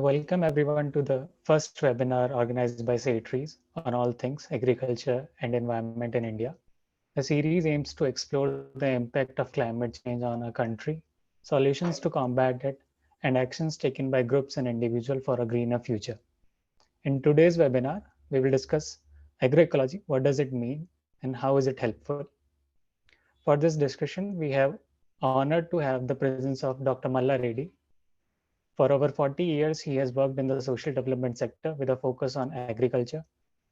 welcome everyone to the first webinar organized by SayTrees on all things agriculture and environment in India. The series aims to explore the impact of climate change on our country, solutions to combat it, and actions taken by groups and individuals for a greener future. In today's webinar, we will discuss agroecology, what does it mean, and how is it helpful. For this discussion, we have honored to have the presence of Dr. Malla Reddy. For over 40 years, he has worked in the social development sector with a focus on agriculture,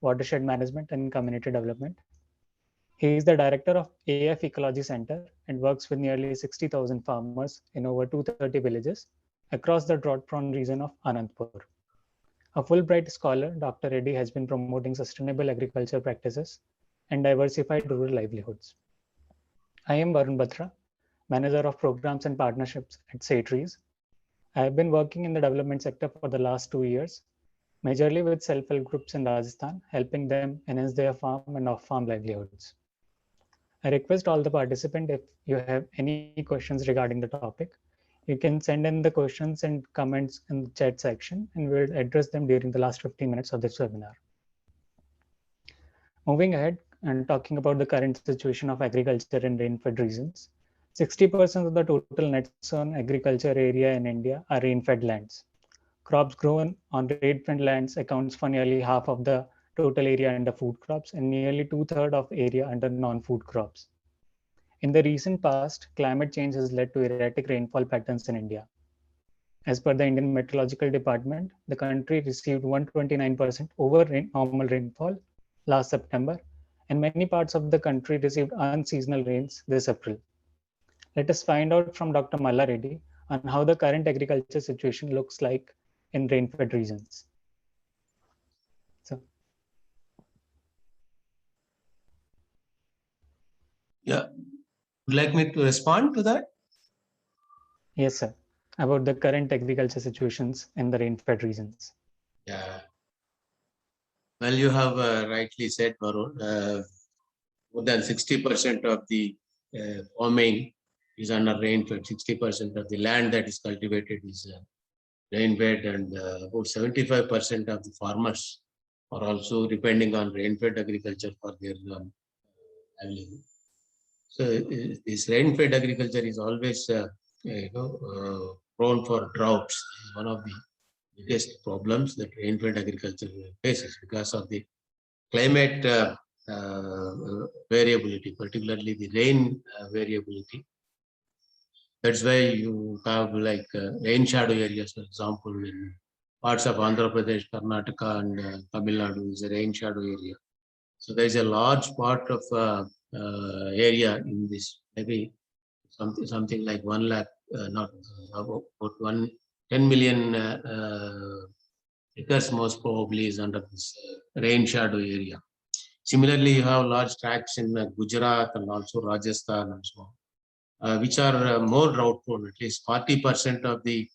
watershed management, and community development. He is the director of AF Ecology Center and works with nearly 60,000 farmers in over 230 villages across the drought-prone region of Anantapur. A Fulbright scholar, Dr. Reddy has been promoting sustainable agriculture practices and diversified rural livelihoods. I am Varun Batra, Manager of Programs and Partnerships at SayTrees. I have been working in the development sector for the last 2 years, majorly with self-help groups in Rajasthan, helping them enhance their farm and off-farm livelihoods. I request all the participants, if you have any questions regarding the topic, you can send in the questions and comments in the chat section, and we'll address them during the last 15 minutes of this webinar. Moving ahead and talking about the current situation of agriculture in rain-fed regions, 60% of the total net sown agriculture area in India are rain-fed lands. Crops grown on rain-fed lands accounts for nearly half of the total area under food crops and nearly 2/3 of area under non-food crops. In the recent past, climate change has led to erratic rainfall patterns in India. As per the Indian Meteorological Department, the country received 129% over normal rainfall last September, and many parts of the country received unseasonal rains this April. Let us find out from Dr. Malla Reddy on how the current agriculture situation looks like in rain-fed regions. So, yeah, would like me to respond to that? Yes, sir. About the current agriculture situations in the rain-fed regions. Yeah. Well, you have rightly said, Varun. More than 60% of the farming is under rain-fed. 60% of the land that is cultivated is rain-fed, and about 75% of the farmers are also depending on rain-fed agriculture for their livelihood. So this rain-fed agriculture is always prone for droughts. This is one of the biggest problems that rain-fed agriculture faces because of the climate variability, particularly the rain variability. That's why you have like rain shadow areas, for example, in parts of Andhra Pradesh, Karnataka, and Tamil Nadu is a rain shadow area. So there is a large part of area in this, maybe something like 1 lakh, not about 10 million acres most probably is under this rain shadow area. Similarly, you have large tracts in Gujarat and also Rajasthan and so on, which are more drought prone. At least 40% of the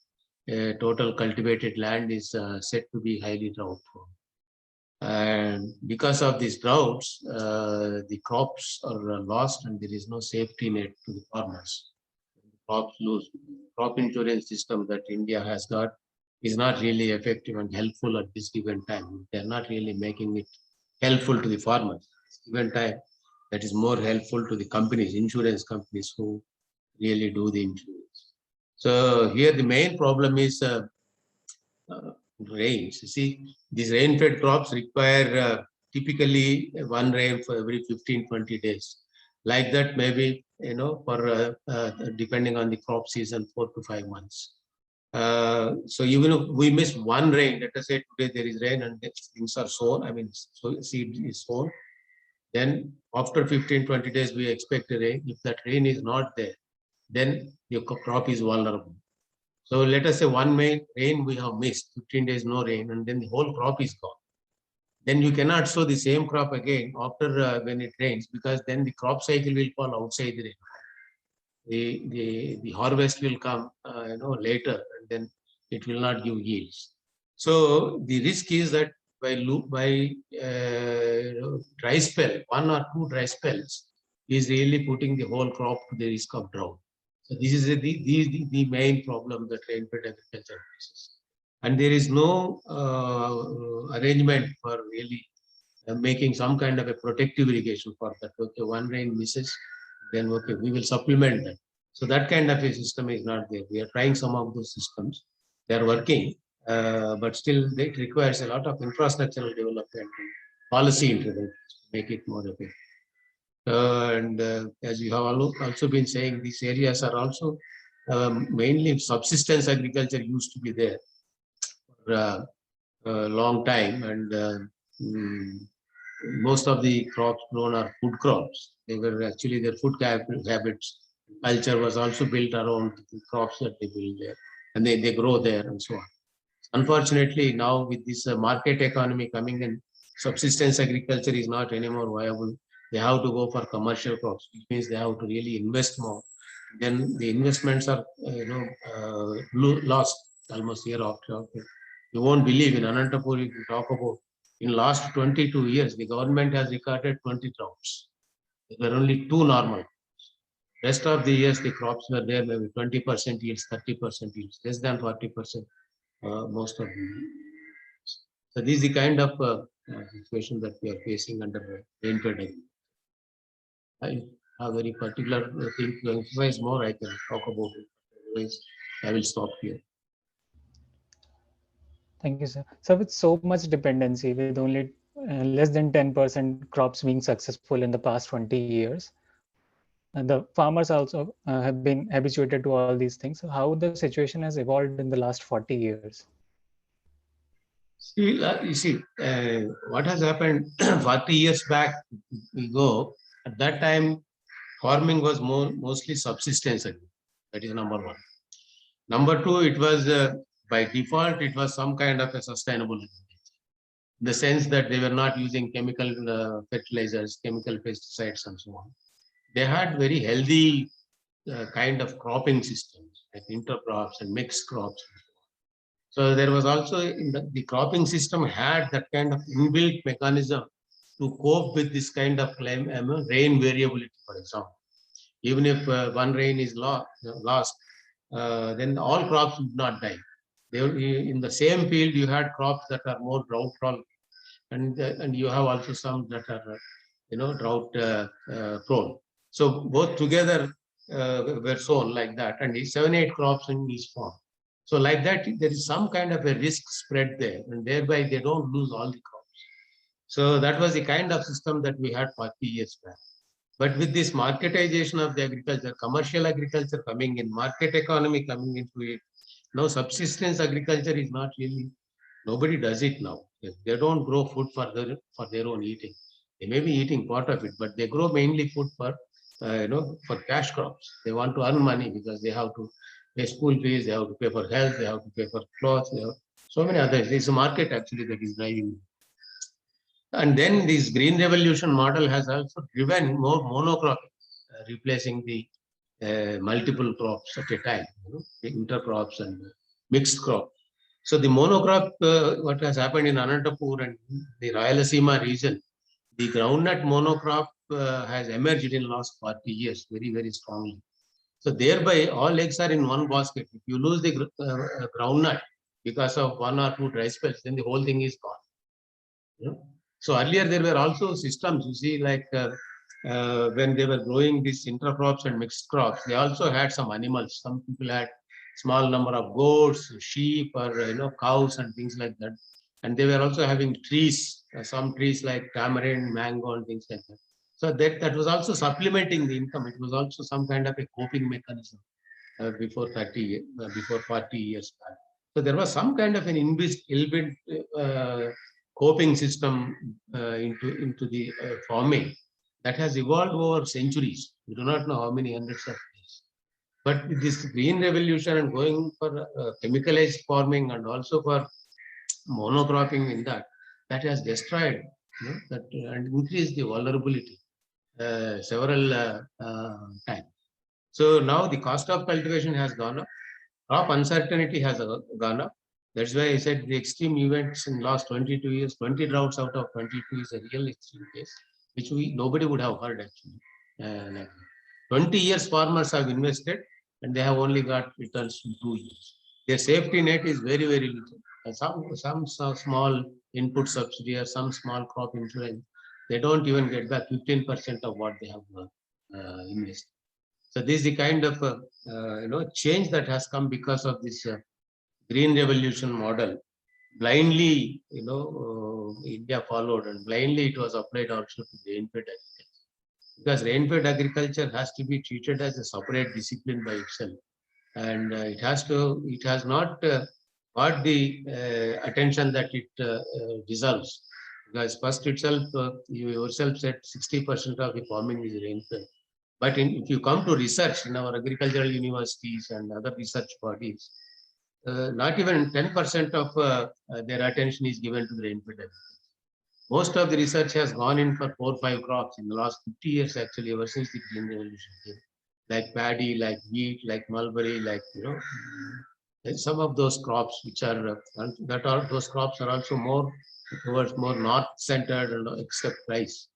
total cultivated land is said to be highly drought prone. And because of these droughts, the crops are lost and there is no safety net to the farmers. Crops lose. Crop insurance system that India has got is not really effective and helpful at this given time. They're not really making it helpful to the farmers. At this given time, that is more helpful to the companies, insurance companies who really do the insurance. So here the main problem is rains. You see, these rain-fed crops require typically one rain for every 15-20 days. Like that, maybe, for depending on the crop season, 4 to 5 months. So even if we miss one rain, let us say today there is rain and things are sown, so seed is sown. Then after 15-20 days, we expect a rain. If that rain is not there, then your crop is vulnerable. So let us say one rain we have missed, 15 days no rain, and then the whole crop is gone. Then you cannot sow the same crop again after when it rains, because then the crop cycle will fall outside the rain. The harvest will come later, and then it will not give yields. So the risk is that by dry spell, 1 or 2 dry spells is really putting the whole crop to the risk of drought. So this is the main problem that rain-fed agriculture faces. and there is no arrangement for really making some kind of a protective irrigation for that. Okay, one rain misses, then okay, we will supplement that. So that kind of a system is not there. We are trying some of those systems. They are working, but still it requires a lot of infrastructural development and policy intervention to make it more effective. And as you have also been saying, these areas are also mainly subsistence agriculture used to be there for a long time, and most of the crops grown are food crops. They were actually their food habits. Culture was also built around the crops that they build there, and they grow there and so on. Unfortunately, now with this market economy coming in, subsistence agriculture is not anymore viable. They have to go for commercial crops, which means they have to really invest more. Then the investments are, lost almost year after year. You won't believe in Anantapur, if you talk about in last 22 years, the government has recorded 20 droughts. There were only 2 normal. Rest of the years, the crops were there, maybe 20% yields, 30% yields, less than 40%. Most of them. So this is the kind of situation that we are facing under Rainfed. I have very particular thing to emphasize more. I can talk about it. Otherwise, I will stop here. Thank you, sir. So with so much dependency, with only less than 10% crops being successful in the past 20 years, and the farmers also have been habituated to all these things. So how the situation has evolved in the last 40 years? See, you see, what has happened 40 years back, we go, at that time, farming was mostly subsistence. That is number one. Number two, it was by default, it was some kind of a sustainable agriculture. In the sense that they were not using chemical fertilizers, chemical pesticides, and so on. They had very healthy kind of cropping systems, like intercrops and mixed crops. So there was also in the cropping system had that kind of inbuilt mechanism to cope with this kind of rain variability, for example. Even if one rain is lost, then all crops would not die. In the same field, you had crops that are more drought tolerant, and you have also some that are, drought prone. So both together were sown like that, and 7-8 crops in each farm. So like that, there is some kind of a risk spread there, and thereby they don't lose all the crops. So that was the kind of system that we had 40 years back. But with this marketization of the agriculture, commercial agriculture coming in, market economy coming into it, now subsistence agriculture is not really, nobody does it now. They don't grow food for their own eating. They may be eating part of it, but they grow mainly food for, for cash crops. They want to earn money because they have to pay school fees, they have to pay for health, they have to pay for clothes, so many others. It's a market actually that is driving. And then this green revolution model has also driven more monocropping, replacing the multiple crops at a time, the intercrops and mixed crops. So the monocrop, what has happened in Anantapur and the Rayalaseema region, the groundnut monocrop has emerged in the last 40 years very, very strongly. So thereby all eggs are in one basket. If you lose the groundnut because of 1 or 2 dry spells, then the whole thing is gone. So earlier there were also systems, you see, like when they were growing these intercrops and mixed crops, they also had some animals. Some people had small number of goats, sheep, or cows and things like that. And they were also having trees, some trees like tamarind, mango, and things like that. So that was also supplementing the income. It was also some kind of a coping mechanism before 40 years back. So there was some kind of an inbuilt coping system into the farming that has evolved over centuries. We do not know how many hundreds of years. But this green revolution and going for chemicalized farming and also for monocropping in that has destroyed that and increased the vulnerability several times. So now the cost of cultivation has gone up. Crop uncertainty has gone up. That's why I said the extreme events in the last 22 years, 20 droughts out of 22 is a real extreme case, which nobody would have heard actually. Like 20 years farmers have invested and they have only got returns in 2 years. Their safety net is very, very little. Some small input subsidy or some small crop insurance, they don't even get back 15% of what they have invested. So this is the kind of change that has come because of this green revolution model. Blindly, India followed, and blindly it was applied also to rainfed agriculture. Because rainfed agriculture has to be treated as a separate discipline by itself, and it has not got the attention that it deserves. Because first itself, you yourself said 60% of the farming is rainfed. But if you come to research in our agricultural universities and other research bodies, not even 10% of their attention is given to the rainfed agriculture. Most of the research has gone in for 4 or 5 crops in the last 50 years, actually, ever since the Green Revolution came. Like paddy, like wheat, like mulberry, like, and some of those crops which are, those crops are also more towards more north-centered and except rice.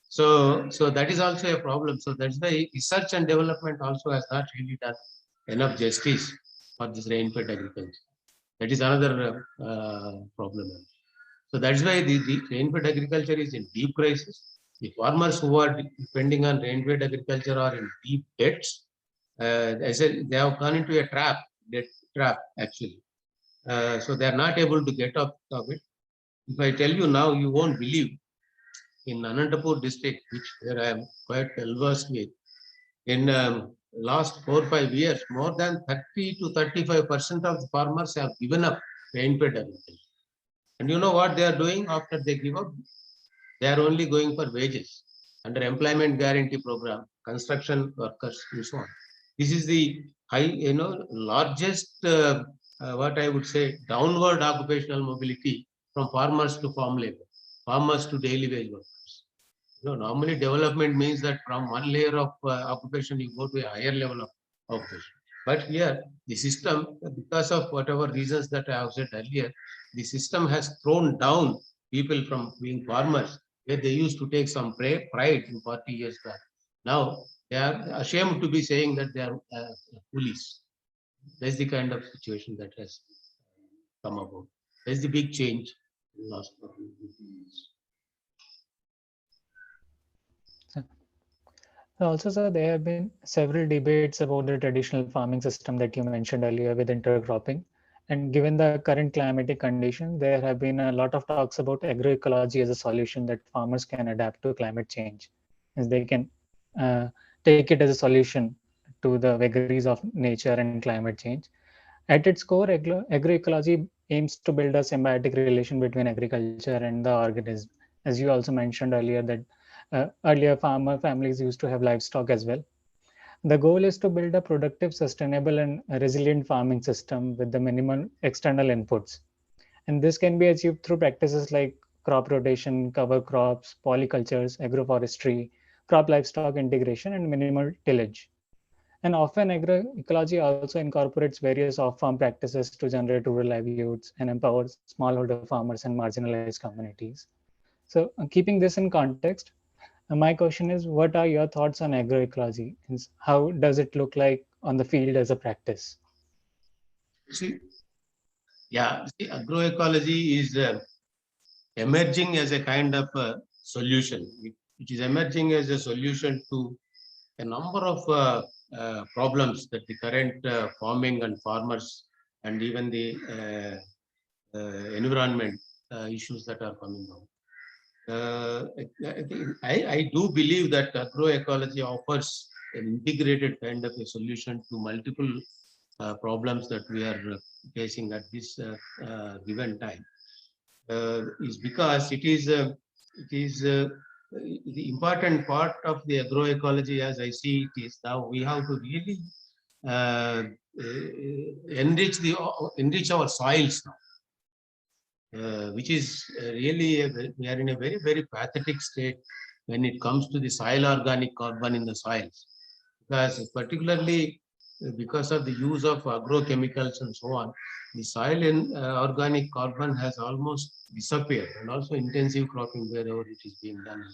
So that is also a problem. So that's why research and development also has not really done enough justice for this rainfed agriculture. That is another problem. So that's why the rainfed agriculture is in deep crisis. The farmers who are depending on rainfed agriculture are in deep debts. I said they have gone into a debt trap actually. So they are not able to get out of it. If I tell you now, you won't believe. In Anantapur district, where I am quite well versed with, in last 4 or 5 years, more than 30 to 35% of the farmers have given up rainfed agriculture. And you know what they are doing after they give up? They are only going for wages under employment guarantee program, construction workers, and so on. This is the largest, what I would say, downward occupational mobility from farmers to farm labor, farmers to daily wage workers. Normally development means that from one layer of occupation, you go to a higher level of occupation. But here, the system, because of whatever reasons that I have said earlier, the system has thrown down people from being farmers, where they used to take some pride in 40 years back. Now, they are ashamed to be saying that they are coolies. That's the kind of situation that has come about. That's the big change in the last 40 years. Also, sir, there have been several debates about the traditional farming system that you mentioned earlier with intercropping. And given the current climatic conditions, there have been a lot of talks about agroecology as a solution that farmers can adapt to climate change, as they can uh, take it as a solution to the vagaries of nature and climate change. At its core, agroecology aims to build a symbiotic relation between agriculture and the organism. As you also mentioned earlier, that earlier farmer families used to have livestock as well. The goal is to build a productive, sustainable, and resilient farming system with the minimal external inputs. And this can be achieved through practices like crop rotation, cover crops, polycultures, agroforestry, crop livestock integration, and minimal tillage. And often agroecology also incorporates various off-farm practices to generate rural livelihoods and empowers smallholder farmers and marginalized communities. So keeping this in context, my question is, what are your thoughts on agroecology? How does it look like on the field as a practice? See, agroecology is emerging as a kind of solution. It is emerging as a solution to a number of problems that the current farming and farmers and even the environment issues that are coming out. I do believe that agroecology offers an integrated kind of a solution to multiple problems that we are facing at this given time. Is because it is the important part of the agroecology, as I see it, is now we have to really uh, enrich our soils now. Which is really, we are in a very, very pathetic state when it comes to the soil organic carbon in the soils. Because particularly because of the use of agrochemicals and so on, the soil in organic carbon has almost disappeared, and also intensive cropping wherever it is being done.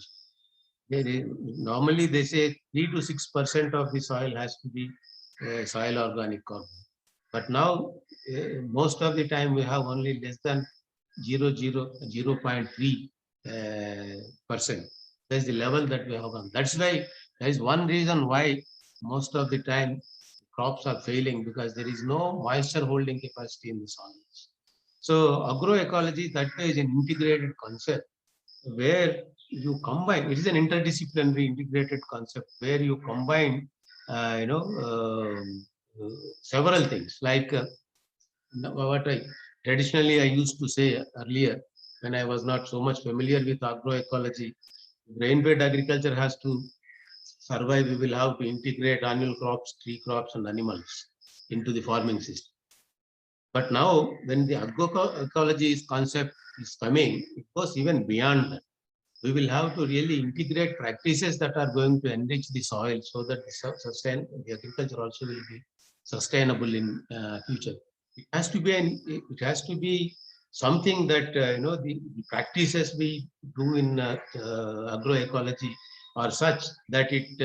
Normally they say 3 to 6% of the soil has to be soil organic carbon. But now most of the time we have only less than 0.3%. That's the level that we have on. That's why there is one reason why most of the time crops are failing, because there is no moisture holding capacity in the soils. So agroecology, that is an integrated concept where you combine. It is an interdisciplinary integrated concept where you combine, several things like what I traditionally I used to say earlier when I was not so much familiar with agroecology. Rainfed agriculture has to survive. We will have to integrate annual crops, tree crops, and animals into the farming system. But now, when the agroecology concept is coming, it goes even beyond that. We will have to really integrate practices that are going to enrich the soil so that the agriculture also will be sustainable in future. It has to be something that the practices we do in agroecology are such that it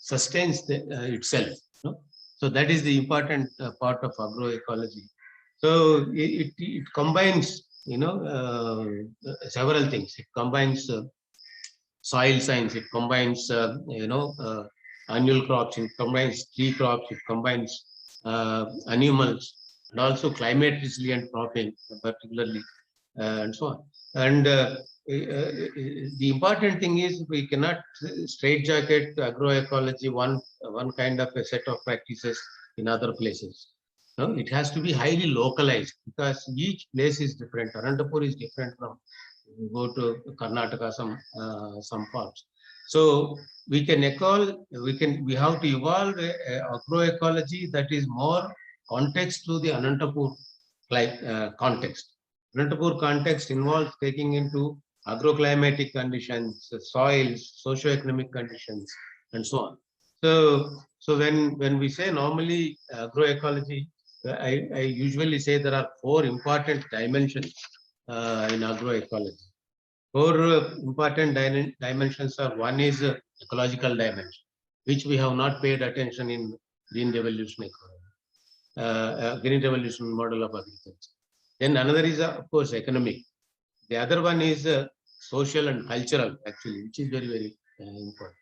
sustains itself. So that is the important part of agroecology. So it combines several things. It combines soil science. It combines annual crops. It combines tree crops. It combines animals, and also climate resilient cropping, particularly, and so on. And the important thing is we cannot straitjacket agroecology one kind of a set of practices in other places. No, it has to be highly localized because each place is different. Anantapur is different from go to Karnataka, some parts. So we have to evolve agroecology that is more context to the Anantapur context. Anantapur context involves taking into agroclimatic conditions, soils, socioeconomic conditions, and so on. So when we say normally agroecology, I usually say there are four important dimensions in agroecology. Four important dimensions are: one is ecological dimension, which we have not paid attention in green revolution green revolution model of agriculture. Then another is of course economic. The other one is social and cultural, actually, which is very, very important.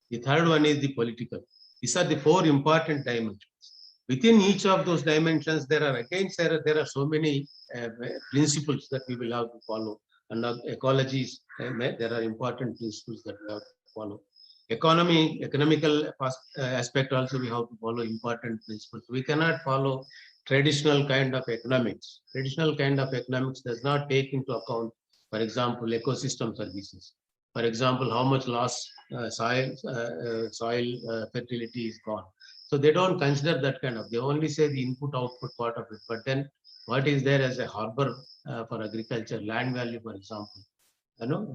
The third one is the political. These are the four important dimensions. Within each of those dimensions, there are so many principles that we will have to follow. And ecologies, there are important principles that we have to follow. Economical aspect also we have to follow important principles. We cannot follow traditional kind of economics. Traditional kind of economics does not take into account, for example, ecosystem services. For example, how much loss soil fertility is gone. So they don't consider that kind of. They only say the input-output part of it. But then, what is there as a harbor for agriculture, land value, for example,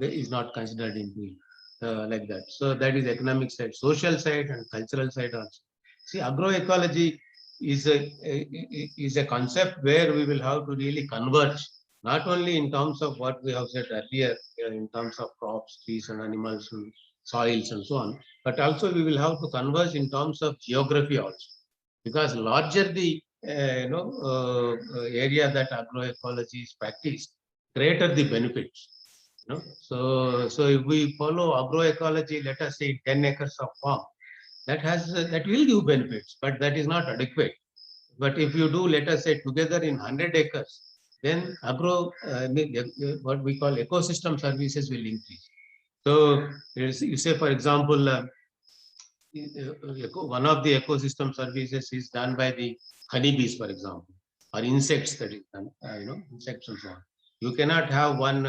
is not considered into it like that. So that is economic side, social side, and cultural side also. See, agroecology is a concept where we will have to really converge, not only in terms of what we have said earlier, in terms of crops, trees, and animals, and soils, and so on, but also we will have to converge in terms of geography also, because larger the area that agroecology is practiced, greater the benefits. So if we follow agroecology, let us say 10 acres of farm, that will give benefits, but that is not adequate. But if you do, let us say, together in 100 acres, then what we call ecosystem services will increase. So you say, for example, one of the ecosystem services is done by the honeybees, for example, or insects that is done, insects and so on. You cannot have one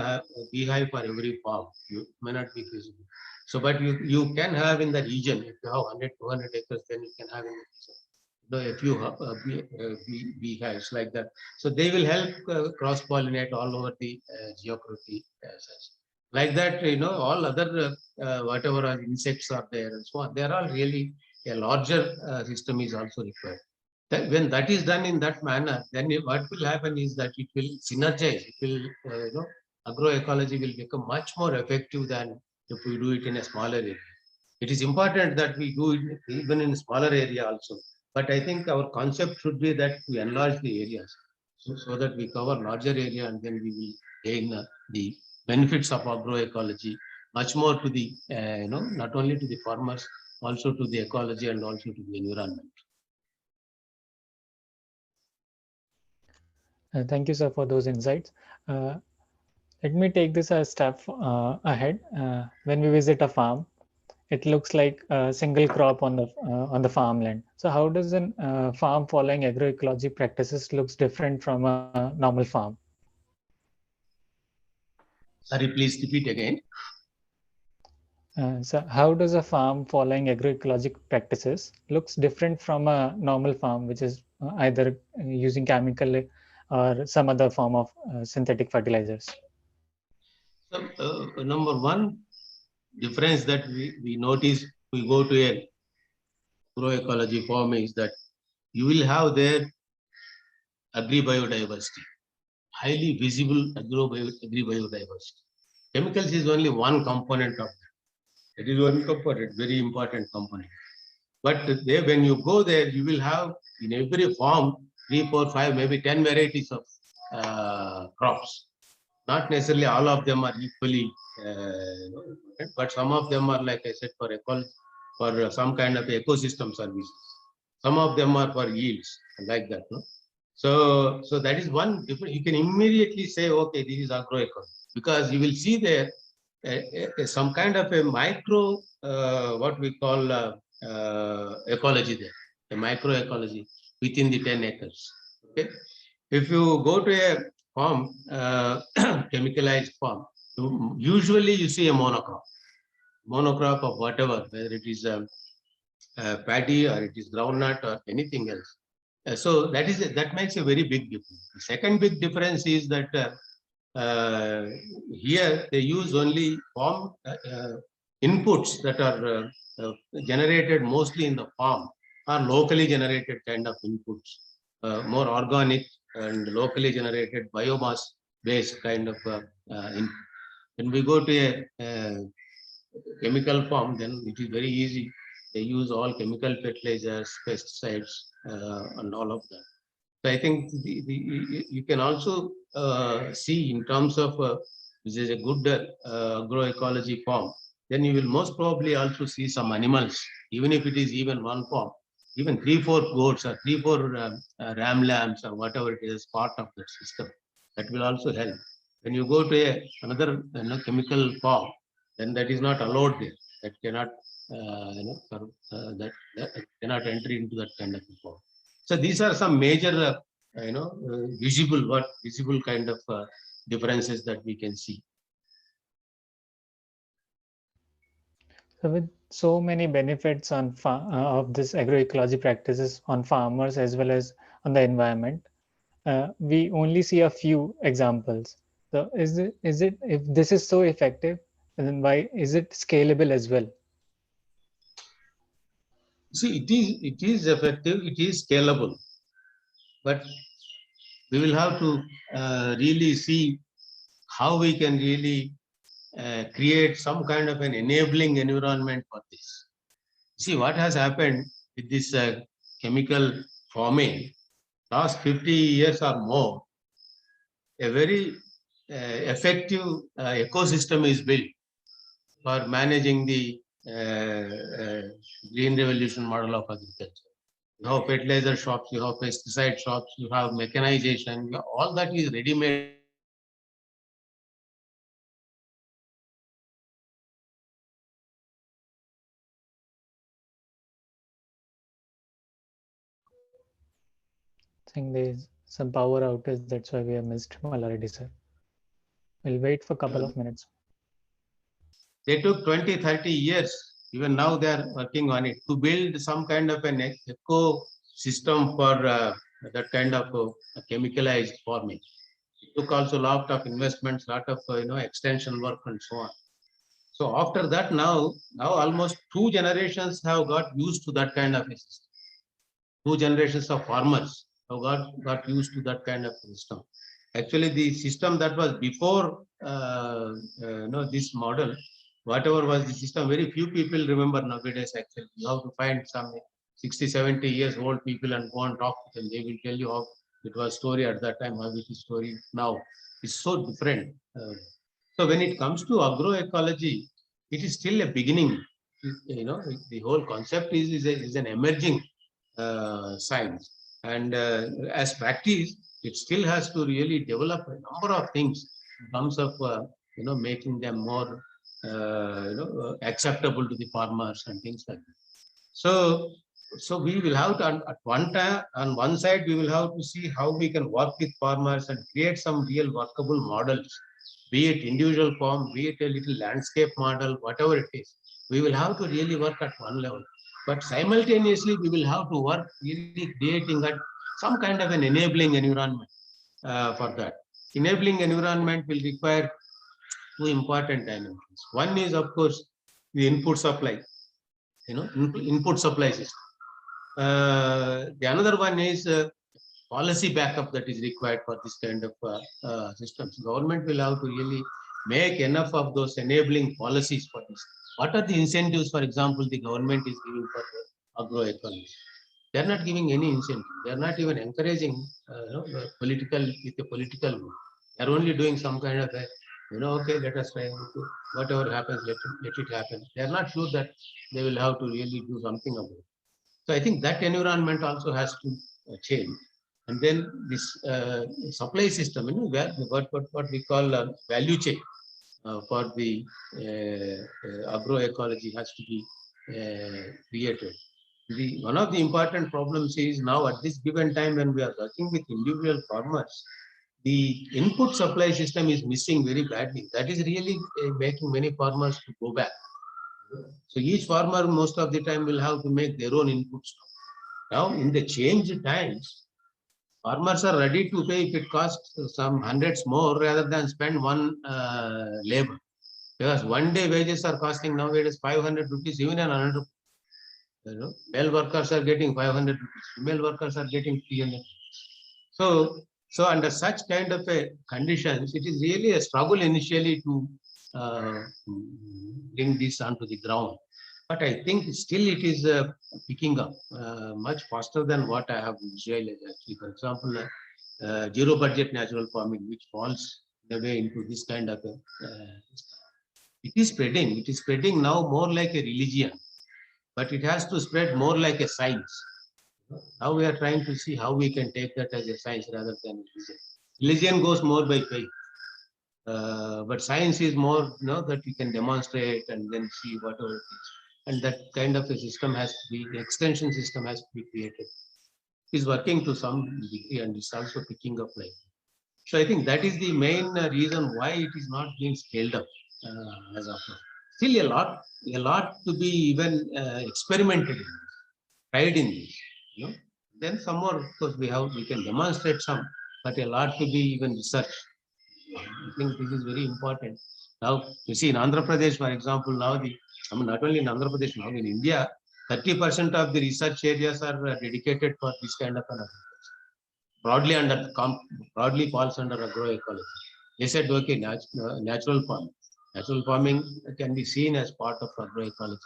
beehive for every farm. You may not be feasible. So, but you can have in the region. If you have 100, 200 acres, then you can have in the region a few beehives like that. So they will help cross-pollinate all over the geography. Like that, all other whatever insects are there and so on. They are all really a larger system is also required. When that is done in that manner, then what will happen is that it will synergize. It will, agroecology will become much more effective than if we do it in a smaller area. It is important that we do it even in a smaller area also. But I think our concept should be that we enlarge the areas. so that we cover larger area, and then we will gain the benefits of agroecology much more to the not only to the farmers, also to the ecology and also to the environment. Thank you, sir, for those insights. Let me take this a step ahead. When we visit a farm, it looks like a single crop on the farmland. So how does a farm following agroecology practices looks different from a normal farm? Sorry, please repeat again. So how does a farm following agroecologic practices looks different from a normal farm, which is either using chemical or some other form of synthetic fertilizers? So, number one difference that we notice, we go to a agroecology farm, is that you will have there agri-biodiversity, highly visible agri-biodiversity. Chemicals is only one component of that. It is one component, very important component. But there, when you go there, you will have in every farm 3, 4, 5, maybe 10 varieties of crops. Not necessarily all of them are equally important, but some of them are, like I said, for some kind of ecosystem services. Some of them are for yields, like that. No? So that is one different. You can immediately say, okay, this is agroecology, because you will see there some kind of a micro, what we call ecology there, a microecology within the 10 acres. Okay, if you go to a farm, chemicalized farm, usually you see a monocrop of whatever, whether it is paddy or it is groundnut or anything else. So that makes a very big difference. The second big difference is that here they use only farm inputs that are generated mostly in the farm, are locally generated kind of inputs, more organic and locally generated biomass based kind of input. When we go to a chemical farm, then it is very easy. They use all chemical fertilizers, pesticides, and all of that. So I think you can also see in terms of this is a good agroecology farm. Then you will most probably also see some animals, even if it is even one farm, even 3, 4 goats or 3, 4 ram lambs or whatever it is part of that system. That will also help. When you go to another chemical farm, then that is not allowed there. That cannot that cannot enter into that kind of farm. So these are some major visible kind of differences that we can see. So with so many benefits of this agroecology practices on farmers as well as on the environment, we only see a few examples. So is it if this is so effective, then why is it scalable as well? See, it is effective, it is scalable, but we will have to really see how we can really create some kind of an enabling environment for this. See what has happened with this chemical farming. Last 50 years or more, a very effective ecosystem is built for managing the green revolution model of agriculture. You have fertilizer shops, you have pesticide shops, you have mechanization, all that is ready-made. I think there's some power outage, that's why we have missed Malla Reddy, sir. We'll wait for a couple of minutes. They took 20, 30 years. Even now they are working on it to build some kind of an ecosystem for that kind of chemicalized farming. It took also a lot of investments, lot of extension work and so on. So after that, now almost 2 generations have got used to that kind of a system. 2 generations of farmers have got used to that kind of system. Actually, the system that was before this model, whatever was the system, very few people remember nowadays. Actually, you have to find some 60, 70 years old people and go and talk to them. They will tell you how It was story at that time, how it is story now. It's so different. So when it comes to agroecology, it is still a beginning. The whole concept is an emerging science, and as practice, it still has to really develop a number of things in terms of making them more acceptable to the farmers and things like that. So we will have to, at one time, on one side, we will have to see how we can work with farmers and create some real workable models, be it individual farm, be it a little landscape model, whatever it is. We will have to really work at one level. But simultaneously, we will have to work really creating some kind of an enabling environment for that. Enabling environment will require two important dimensions. One is, of course, the input supply, input supply system. The another one is policy backup that is required for this kind of systems. Government will have to really make enough of those enabling policies for this. What are the incentives, for example, the government is giving for agroecology? They are not giving any incentive. They are not even encouraging political with a political move. They are only doing some kind of a, okay, let us try to, whatever happens, let it happen. They are not sure that they will have to really do something about it. So I think that environment also has to change. And then this supply system, what we call value chain for the agroecology has to be created. One of the important problems is now at this given time when we are working with individual farmers, the input supply system is missing very badly. That is really making many farmers to go back. So each farmer most of the time will have to make their own inputs. Now in the changed times, farmers are ready to pay if it costs some hundreds more rather than spend one labor. Because one day wages are costing nowadays 500 rupees, even an 100 rupees. Male workers are getting 500 rupees, female workers are getting 300. So under such kind of a conditions, it is really a struggle initially to bring this onto the ground. But I think still it is picking up much faster than what I have visualized actually. For example, zero budget natural farming, which falls in a way into this kind of it is spreading. It is spreading now more like a religion, but it has to spread more like a science. Now we are trying to see how we can take that as a science rather than religion. Religion goes more by faith. But science is more, that we can demonstrate and then see whatever it is. And that kind of a system has to be, the extension system has to be created. It's working to some degree and it's also picking up like. So I think that is the main reason why it is not being scaled up as of now. Still a lot to be even experimented in, tried in this. Then some more, of course, we can demonstrate some, but a lot to be even researched. I think this is very important. Now, you see in Andhra Pradesh, for example, now not only in Andhra Pradesh, now in India, 30% of the research areas are dedicated for this kind of an agriculture. Broadly falls under agroecology. They said, okay, natural farming. Natural farming can be seen as part of agroecology.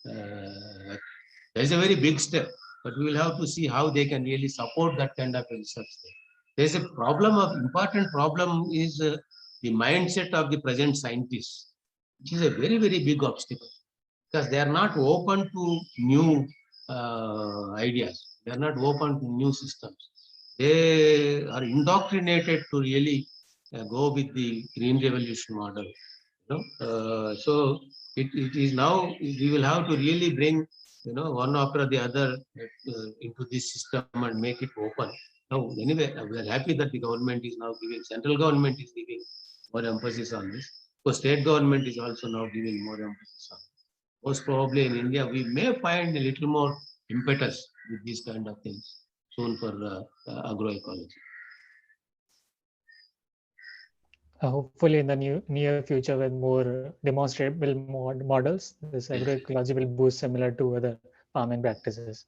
There is a very big step, but we will have to see how they can really support that kind of research. There's a important problem is the mindset of the present scientists, which is a very, very big obstacle because they are not open to new ideas. They are not open to new systems. They are indoctrinated to really go with the green revolution model. So it is now we will have to really bring one after the other into this system and make it open. Now, anyway, we are happy that the government is now giving, central government is giving more emphasis on this. So state government is also now giving more emphasis on it. Most probably in India, we may find a little more impetus with these kind of things soon for agroecology. Hopefully in the near future with more demonstrable models, this agroecology will boost similar to other farming practices.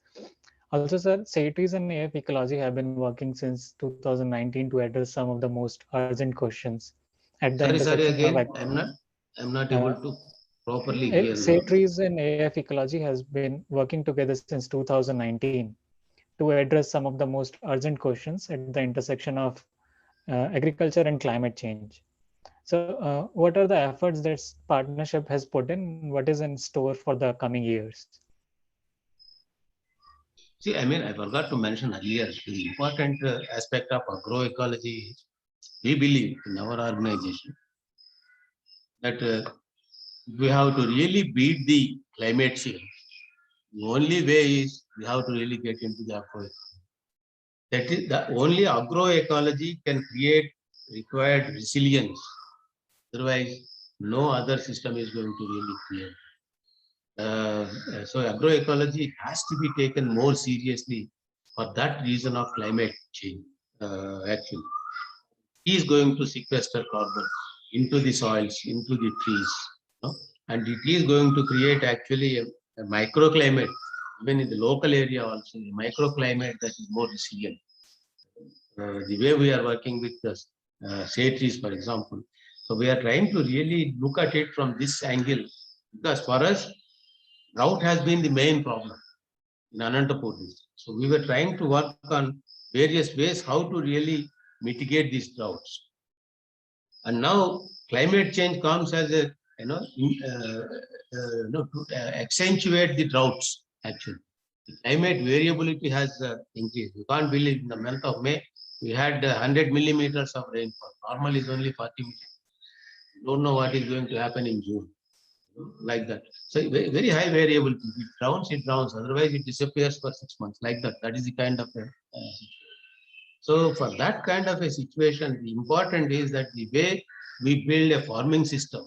Also, sir, SayTrees and AF Ecology have been working since 2019 to address some of the most urgent questions at the Sorry, intersection again, of I'm not able to properly hear you. SayTrees and AF Ecology has been working together since 2019 to to address some of the most urgent questions at the intersection of agriculture and climate change. So, what are the efforts that partnership has put in? What is in store for the coming years? See, I mean, I forgot to mention earlier the important aspect of agroecology. We believe in our organization that we have to really beat the climate change. The only way is we have to really get into the agroecology. That is the only agroecology can create required resilience. Otherwise, no other system is going to really create. So agroecology has to be taken more seriously for that reason of climate change. Actually, it is going to sequester carbon into the soils, into the trees, and it is going to create actually a microclimate, even in the local area also, a microclimate that is more resilient. The way we are working with the SayTrees, for example, so we are trying to really look at it from this angle, because for us, drought has been the main problem in Anantapur district. So we were trying to work on various ways how to really mitigate these droughts. And now climate change comes as a to accentuate the droughts. Actually, the climate variability has increased. You can't believe in the month of May we had 100 millimeters of rainfall. Normal is only 40 millimeters. Don't know what is going to happen in June. Like that. So very high variability. If it drowns. Otherwise, it disappears for 6 months. Like that. That is the kind of a so for that kind of a situation, the important is that the way we build a farming system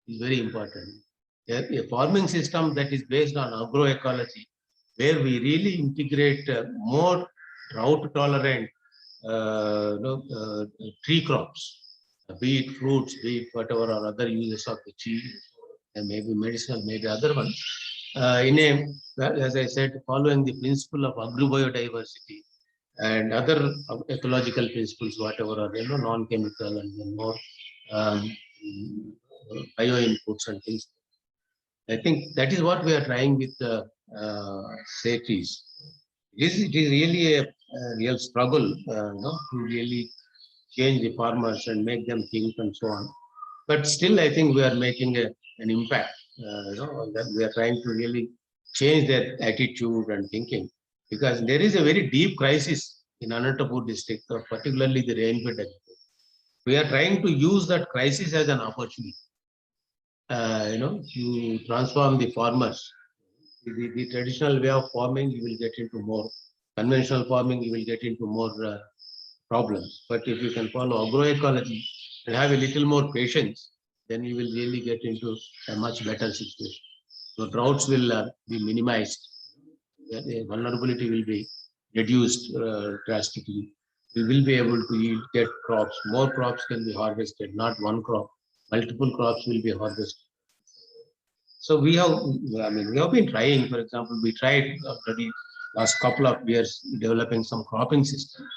is very important. A farming system that is based on agroecology, where we really integrate more drought-tolerant tree crops, be it fruits, be it whatever or other uses of the tree, and maybe medicinal, maybe other ones. As I said, following the principle of agrobiodiversity and other ecological principles, whatever are non-chemical and then more bio inputs and things. I think that is what we are trying with the SayTrees. It is really a real struggle, to really change the farmers and make them think and so on. But still, I think we are making an impact. That we are trying to really change their attitude and thinking, because there is a very deep crisis in Anantapur district, particularly the Rainfed. We are trying to use that crisis as an opportunity, to transform the farmers. The traditional way of farming, you will get into more. Conventional farming, you will get into more problems. But if you can follow agroecology and have a little more patience, then you will really get into a much better situation. So droughts will be minimized. The vulnerability will be reduced drastically. We will be able to get crops. More crops can be harvested, not one crop. Multiple crops will be harvested. So we have been trying. For example, we tried already last couple of years developing some cropping systems.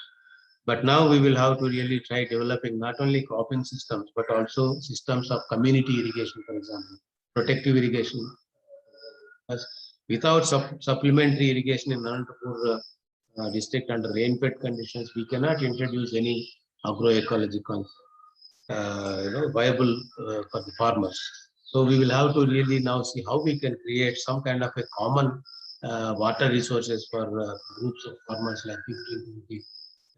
But now we will have to really try developing not only cropping systems, but also systems of community irrigation, for example, protective irrigation. Without supplementary irrigation in Anantapur district under rainfed conditions, we cannot introduce any agroecology concept, viable for the farmers. So we will have to really now see how we can create some kind of a common water resources for groups of farmers like 50,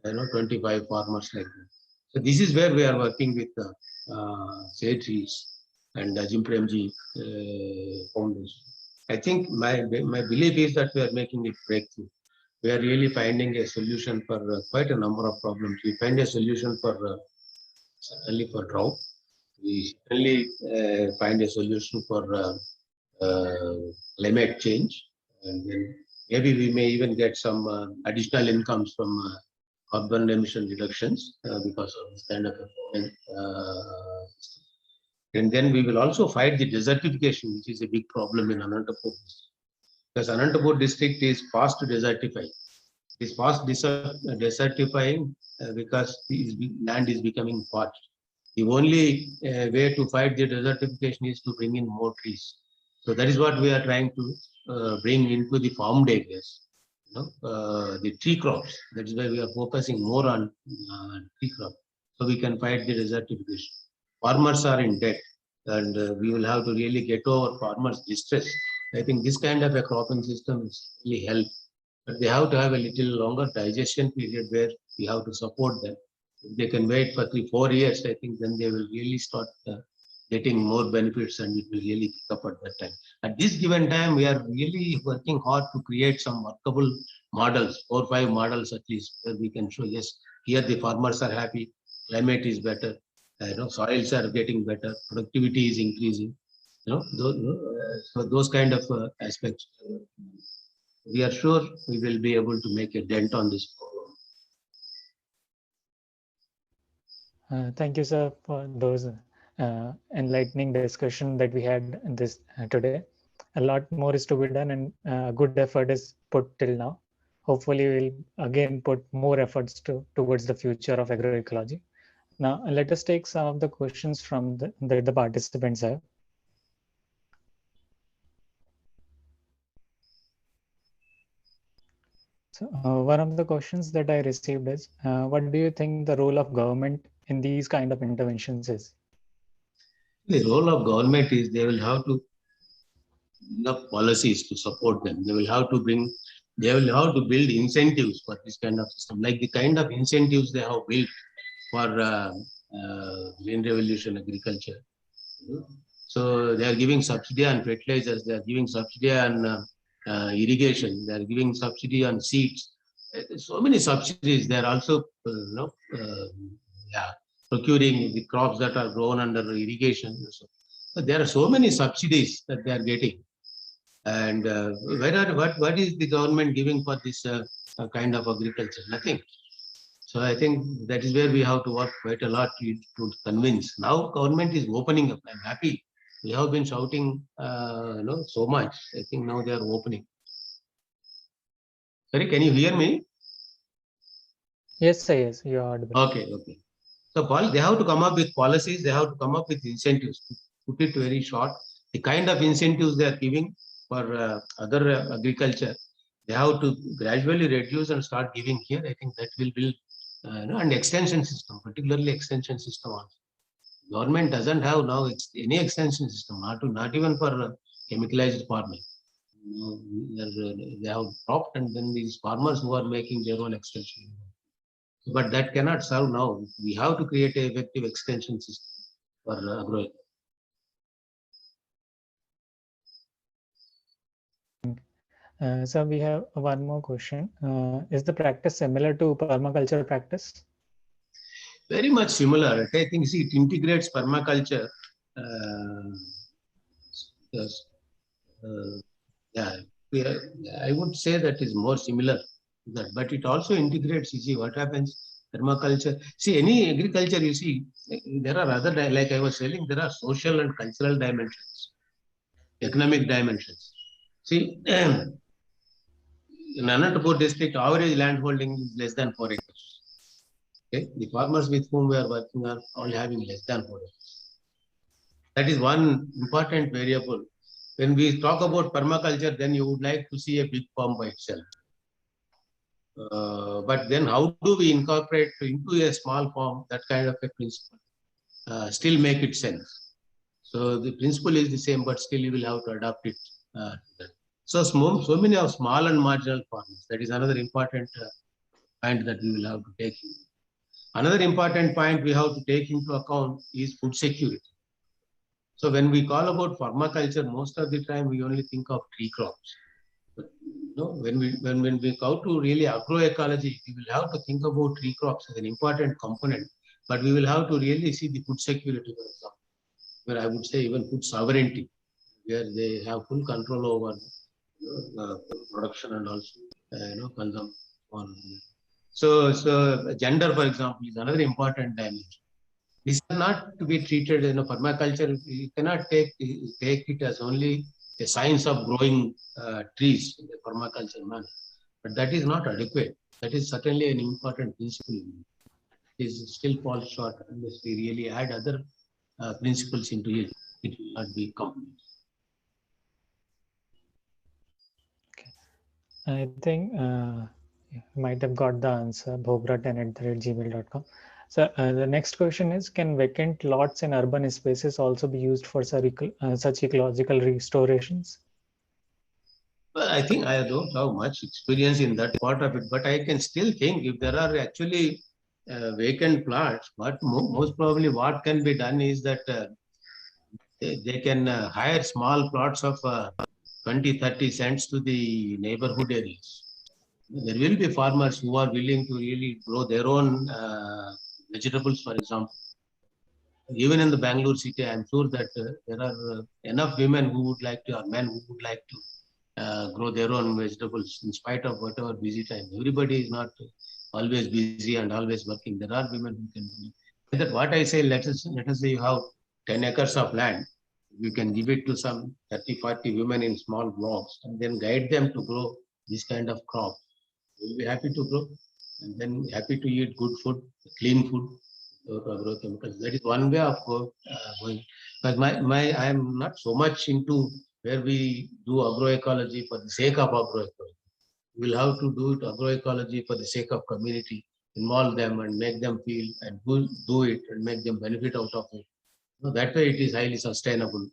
25 farmers like that. So this is where we are working with SayTrees and Jim Premji Foundation. I think my belief is that we are making a breakthrough. We are really finding a solution for quite a number of problems. We find a solution for certainly for drought. We certainly find a solution for climate change, and then maybe we may even get some additional incomes from carbon emission reductions because of this kind of system. And then we will also fight the desertification, which is a big problem in Anantapur. Because Anantapur district is fast to desertify. It is fast desertifying because the land is becoming parched. The only way to fight the desertification is to bring in more trees. So that is what we are trying to bring into the farmed areas. the tree crops. That is why we are focusing more on tree crop, so we can fight the desertification. Farmers are in debt, and we will have to really get over farmers' distress. I think this kind of a cropping system will really help, but they have to have a little longer digestion period where we have to support them. If they can wait for 3-4 years, I think then they will really start getting more benefits, and it will really pick up at that time. At this given time, we are really working hard to create some workable models, 4 or 5 models at least, where we can show, yes, here the farmers are happy, climate is better, soils are getting better, productivity is increasing. So those kind of aspects, we are sure we will be able to make a dent on this problem. Thank you, sir, for those enlightening discussion that we had this today. A lot more is to be done, and good effort is put till now. Hopefully, we'll again put more efforts towards the future of agroecology. Now, let us take some of the questions from the participants have. So, one of the questions that I received is, what do you think the role of government in these kind of interventions is? The role of government is they will have to enough policies to support them. They will have to build incentives for this kind of system, like the kind of incentives they have built for green revolution agriculture. So they are giving subsidy on fertilizers, they are giving subsidy on irrigation, they are giving subsidy on seeds. So many subsidies. They are also, yeah, procuring the crops that are grown under irrigation. So there are so many subsidies that they are getting. And what is the government giving for this kind of agriculture? Nothing. So I think that is where we have to work quite a lot to convince. Now government is opening up. I'm happy. We have been shouting, so much. I think now they are opening. Sorry, can you hear me? Yes, sir. Yes, you are audible. Okay. So they have to come up with policies. They have to come up with incentives. To put it very short, the kind of incentives they are giving for other agriculture, they have to gradually reduce and start giving here. I think that will build, and extension system, particularly extension system also. Government doesn't have now any extension system, not even for chemicalized farming. They have dropped, and then these farmers who are making their own extension. But that cannot serve now. We have to create an effective extension system for agro. So we have one more question. Is the practice similar to permaculture practice? Very much similar. I think it integrates permaculture. Yes, yeah, I would say that is more similar to that, but it also integrates. You see what happens. Permaculture. See, any agriculture, you see, there are other, like I was saying, there are social and cultural dimensions, economic dimensions. See, in Anantapur district, average land holding is less than 4 acres. Okay? The farmers with whom we are working are all having less than 4 acres. That is one important variable. When we talk about permaculture, then you would like to see a big farm by itself. But then how do we incorporate into a small farm that kind of a principle? Still make it sense. So the principle is the same, but still you will have to adapt it. So many of small and marginal farmers. That is another important point that we will have to take. Another important point we have to take into account is food security. So when we call about permaculture, most of the time we only think of tree crops. But when we go to really agroecology, we will have to think about tree crops as an important component. But we will have to really see the food security, for example, where I would say even food sovereignty, where they have full control over production and also consumption. So gender, for example, is another important dimension. This is not to be treated in a permaculture. You cannot take it as only a science of growing trees in the permaculture manner. But that is not adequate. That is certainly an important principle. It still falls short unless we really add other principles into it. It will not be complete. I think you might have got the answer, bhograt@gmail.com. So the next question is, can vacant lots in urban spaces also be used for such ecological restorations? Well, I think I don't have much experience in that part of it, but I can still think if there are actually vacant plots, but most probably what can be done is that they can hire small plots of 20, 30 cents to the neighborhood areas. There will be farmers who are willing to really grow their own vegetables, for example. Even in the Bangalore city, I'm sure that there are enough women who would like to, or men who would like to grow their own vegetables in spite of whatever busy time. Everybody is not always busy and always working. There are women who can do it. That what I say, let us say you have 10 acres of land. You can give it to some 30, 40 women in small blocks and then guide them to grow this kind of crop. You will be happy to grow and then happy to eat good food, clean food, agrochemicals. That is one way of going. But I am not so much into where we do agroecology for the sake of agroecology. We will have to do it agroecology for the sake of community, involve them and make them feel and do it and make them benefit out of it. So that way it is highly sustainable.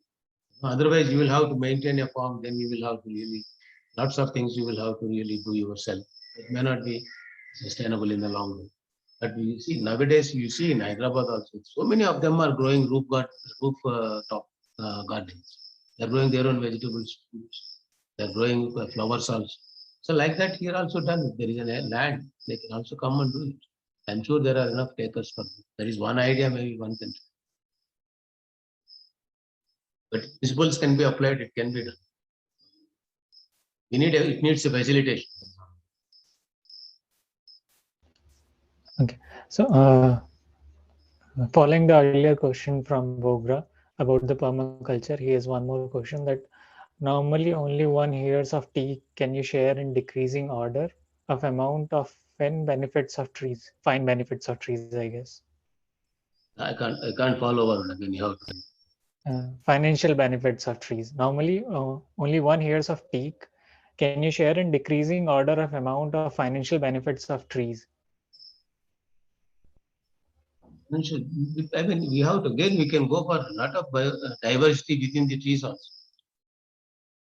Otherwise, you will have to maintain a farm, then you will have to really, lots of things you will have to really do yourself. It may not be sustainable in the long run. But you see, nowadays, you see in Hyderabad also, so many of them are growing roof top gardens. They're growing their own vegetables, fruits. They're growing flowers also. So like that here also done. If there is a land, they can also come and do it. I'm sure there are enough takers for it. There is one idea, maybe one can. But principles can be applied, it can be done. It needs a facilitation. Okay. So following the earlier question from Bogra about the permaculture, he has one more question that normally only 1 years of tea can you share in decreasing order of amount of fine benefits of trees, I guess. I can't follow over again. You have to. Financial benefits of trees. Normally only 1 years of peak. Can you share in decreasing order of amount of financial benefits of trees? I mean, we have to, again, we can go for a lot of diversity within the trees also.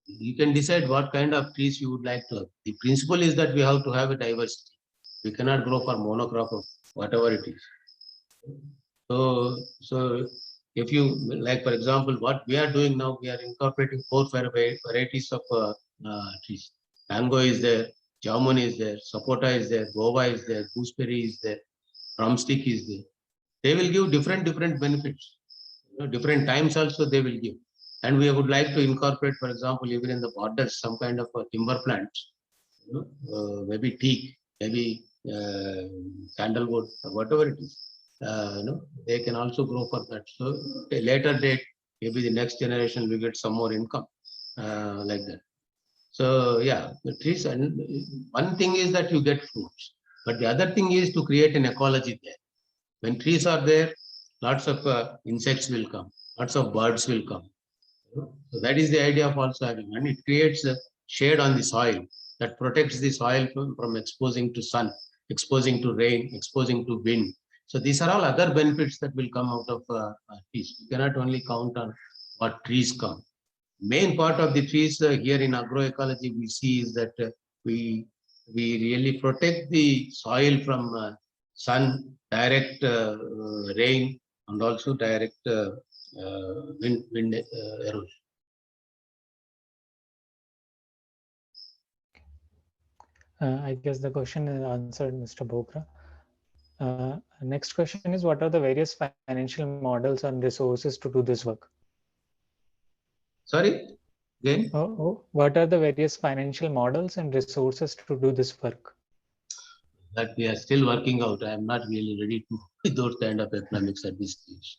You can decide what kind of trees you would like to have. The principle is that we have to have a diversity. We cannot grow for monocrop of whatever it is. So if you, like, for example, what we are doing now, we are incorporating 4 varieties of trees. Mango is there, jamun is there, sapota is there, guava is there, gooseberry is there, drumstick is there. They will give different benefits. Different times also they will give. And we would like to incorporate, for example, even in the borders, some kind of timber plants, maybe teak, maybe sandalwood, or whatever it is. They can also grow for that. So a later date, maybe the next generation will get some more income, like that. So yeah, the trees, and one thing is that you get fruits, but the other thing is to create an ecology there. When trees are there, lots of insects will come, lots of birds will come. So that is the idea of also having, and it creates a shade on the soil that protects the soil from exposing to sun, exposing to rain, exposing to wind. So these are all other benefits that will come out of trees. You cannot only count on what trees come. Main part of the trees here in agroecology we see is that we really protect the soil from sun, direct rain, and also direct wind erosion. I guess the question is answered, Mr. Bogra. Next question is, what are the various financial models and resources to do this work? Sorry, again? What are the various financial models and resources to do this work? That we are still working out. I am not really ready to do those kind of economics at this stage.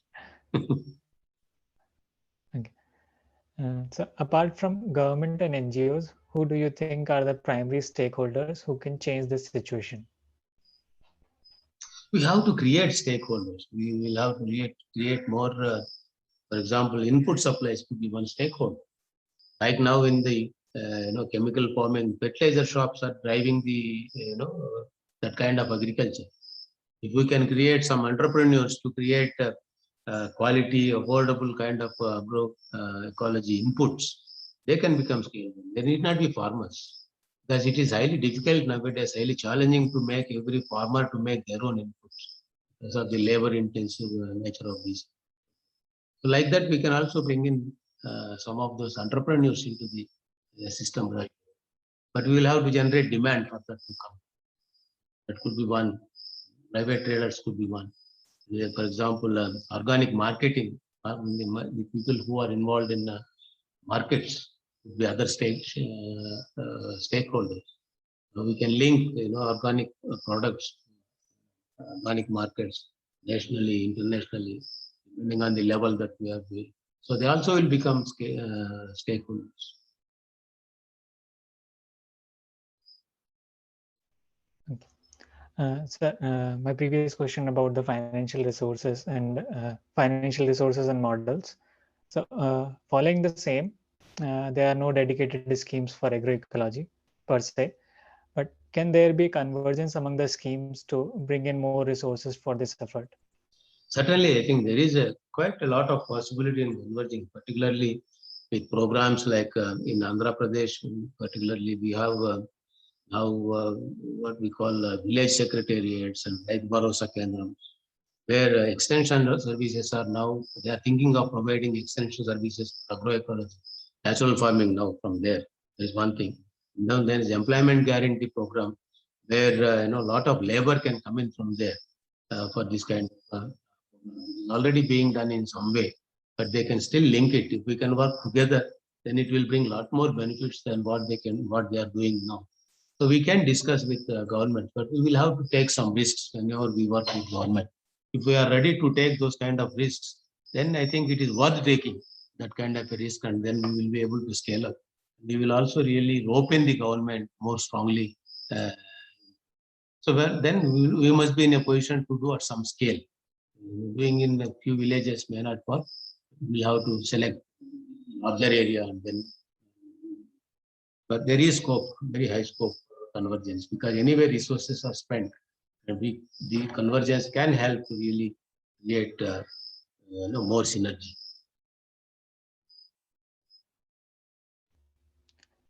Okay. So apart from government and NGOs, who do you think are the primary stakeholders who can change this situation? We have to create stakeholders. We will have to create more, for example, input supplies could be one stakeholder. Like now in the chemical farming, fertilizer shops are driving the, that kind of agriculture. If we can create some entrepreneurs to create quality, affordable kind of agroecology inputs, they can become scalable. They need not be farmers, because it is highly difficult nowadays, highly challenging to make every farmer to make their own inputs because of the labor-intensive nature of these. So like that, we can also bring in some of those entrepreneurs into the system, right? But we will have to generate demand for that to come. That could be one. Private traders could be one. For example, organic marketing, the people who are involved in markets would be other stakeholders. So we can link, organic products, organic markets, nationally, internationally, depending on the level that we are doing. So they also will become stakeholders. My previous question about the financial resources and models. So following the same, there are no dedicated schemes for agroecology per se, but can there be convergence among the schemes to bring in more resources for this effort? Certainly, I think there is quite a lot of possibility in converging, particularly with programs like in Andhra Pradesh, particularly we have now what we call village secretariats and Rythu Bharosa Kendram, where extension services are now, they are thinking of providing extension services for agroecology, natural farming now from there. There is one thing. Now there is employment guarantee program where a lot of labor can come in from there for this kind of already being done in some way, but they can still link it. If we can work together, then it will bring a lot more benefits than what they are doing now. So we can discuss with the government, but we will have to take some risks whenever we work with government. If we are ready to take those kind of risks, then I think it is worth taking that kind of a risk, and then we will be able to scale up. We will also really rope in the government more strongly. So then we must be in a position to do at some scale. Doing in a few villages may not work. We have to select larger area and then. But there is scope, very high scope for convergence, because anyway resources are spent, and the convergence can help to really create more synergy.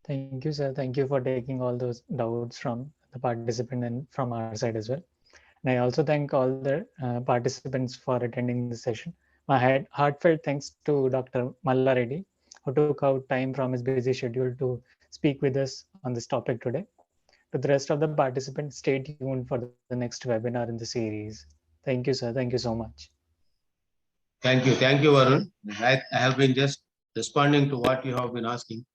Thank you, sir. Thank you for taking all those doubts from the participant and from our side as well. And I also thank all the participants for attending this session. My heartfelt thanks to Dr. Malla Reddy, who took out time from his busy schedule to speak with us on this topic today. To the rest of the participants, stay tuned for the next webinar in the series. Thank you, sir. Thank you so much. Thank you, Varun. I have been just responding to what you have been asking.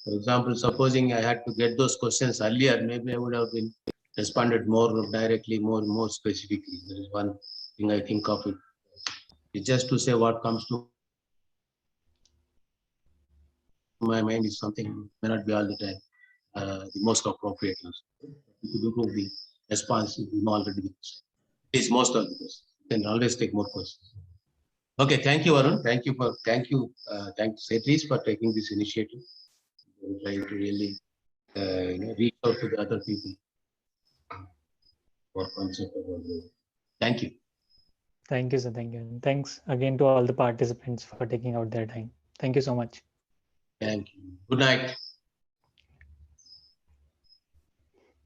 For example, supposing I had to get those questions earlier, maybe I would have been responded more directly, more specifically. There is one thing I think of it. It's just to say what comes to my mind is something may not be all the time the most appropriate answer. If you do the response, you know already the question. It is most of the questions. You can always take more questions. Okay, thank you, Varun. Thank you, SayTrees for taking this initiative. We're trying to really reach out to the other people for concept of Thank you. Thank you, sir. Thank you. And thanks again to all the participants for taking out their time. Thank you so much. Thank you. Good night.